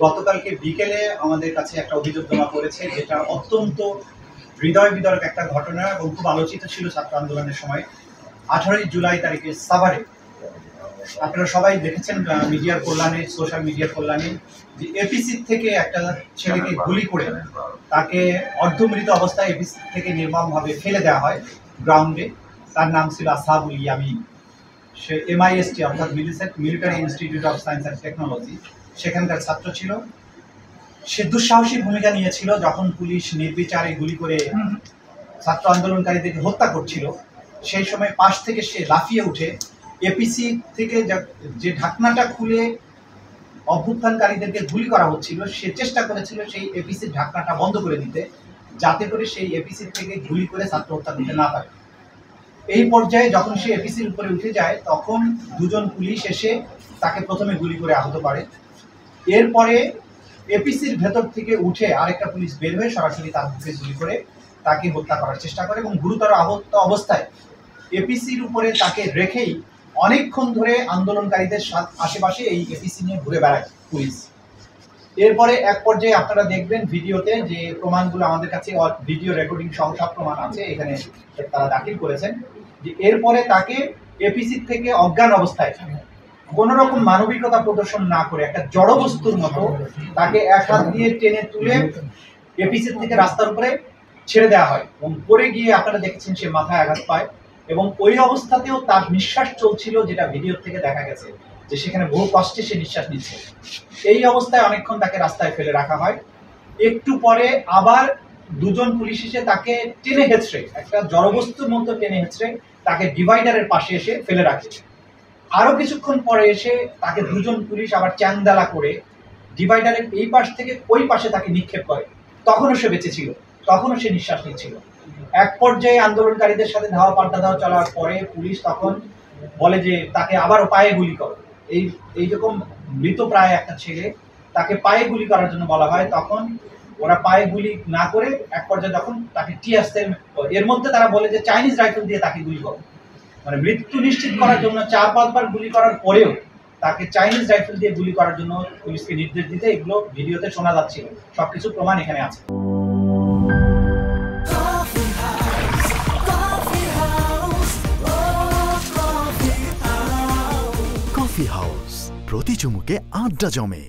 গতকালকে বিকেলে আমাদের কাছে একটা অভিযোগ জমা পড়েছে, যেটা অত্যন্ত হৃদয় বিদারক একটা ঘটনা এবং খুব আলোচিত ছিল ছাত্র আন্দোলনের সময়। 18ই জুলাই তারিখে সাভারে আপনারা সবাই দেখেছেন মিডিয়ার কল্যাণে, সোশ্যাল মিডিয়ার কল্যাণে, যে এপিসি থেকে একটা ছেলেকে গুলি করে তাকে অর্ধমৃত অবস্থায় এপিসি থেকে নির্মমভাবে ফেলে দেওয়া হয় গ্রাউন্ডে। তার নাম ছিল আসহাবুল ইয়ামিন। সে MIST অর্থাৎ military institute of science and technology সেখানকার ছাত্র ছিল। সে দুঃসাহসী ভূমিকা নিয়েছিল যখন পুলিশ নির্বিচারে গুলি করে ছাত্র আন্দোলনকারীদেরকে হত্যা করছিল। সেই সময় পাশ থেকে সে লাফিয়ে উঠে এপিসি থেকে যে ঢাকনাটা খুলে অভ্যুত্থানকারীদেরকে গুলি করা হচ্ছিল, সে চেষ্টা করেছিল সেই এপিসির ঢাকনাটা বন্ধ করে দিতে, যাতে করে সেই এপিসি থেকে গুলি করে ছাত্র হত্যা করতে না পারে। এই পর্যায়ে যখন সে এপিসির উপরে উঠে যায়, তখন দুজন পুলিশ এসে তাকে প্রথমে গুলি করে আহত করে। এরপরে এপিসির ভেতর থেকে উঠে আরেকটা পুলিশ বের হয়ে সরাসরি তার মুখে গুলি করে তাকে হত্যা করার চেষ্টা করে এবং গুরুতর আহত অবস্থায় এপিসির উপরে তাকে রেখেই অনেকক্ষণ ধরে আন্দোলনকারীদের আশেপাশে এই এপিসি নিয়ে ঘুরে বেড়ায় পুলিশ। এরপরে এক পর্যায়ে আপনারা দেখবেন ভিডিওতে যে প্রমাণগুলো আমাদের কাছে ভিডিও রেকর্ডিং সহ সব প্রমাণ আছে, এখানে তারা দাখিল করেছেন, যে এরপরে তাকে এপিসি থেকে অজ্ঞান অবস্থায় কোনো রকম মানবিকতা প্রদর্শন না করে একটা জড়বস্তুর মতো তাকে এক হাত দিয়ে টেনে তুলে এপিসি থেকে রাস্তার উপরে ছেড়ে দেওয়া হয় এবং পরে গিয়ে আপনারা দেখছেন সে মাথায় আঘাত পায় এবং ওই অবস্থাতেও তার নিঃশ্বাস চলছিল, যেটা ভিডিও থেকে দেখা গেছে যে সেখানে বহু কষ্টে সে নিঃশ্বাস নিচ্ছে। এই অবস্থায় অনেকক্ষণ তাকে রাস্তায় ফেলে রাখা হয়। একটু পরে আবার দুজন পুলিশ এসে তাকে টেনে হেঁচড়ে, একটা জড়বস্তুর মতো টেনে হেঁচড়ে তাকে ডিভাইডারের পাশে এসে ফেলে রাখে। আরো কিছুক্ষণ পরে এসে তাকে দুজন পুলিশ আবার চ্যাংদালা করে ডিভাইডারের এই পাশ থেকে ওই পাশে তাকে নিক্ষেপ করে। তখনও সে বেঁচে ছিল, তখনও সে নিঃশ্বাস নিচ্ছিল। এক পর্যায়ে আন্দোলনকারীদের সাথে ধাওয়া পাল্টা ধাওয়া চলার পরে পুলিশ তখন বলে যে তাকে আবারও পায়ে গুলি করো। এইরকম মৃত প্রায় একটা ছেলে, তাকে পায়ে গুলি করার জন্য বলা হয়। তখন ওরা পায়ে গুলি না করে এক পর্যায়ে যখন তাকে টিয়ার সেল, এর মধ্যে তারা বলে যে চাইনিজ রাইফেল দিয়ে তাকে গুলি করো, মানে মৃত্যু নিশ্চিত করার জন্য 4-5 বার গুলি করার পরেও তাকে চাইনিজ রাইফেল দিয়ে গুলি করার জন্য পুলিশকে নির্দেশ দিতে, এগুলো ভিডিওতে শোনা যাচ্ছিল। সবকিছু প্রমাণ এখানে আছে। কফি হাউস, প্রতি চুমুকে আড্ডা জমে।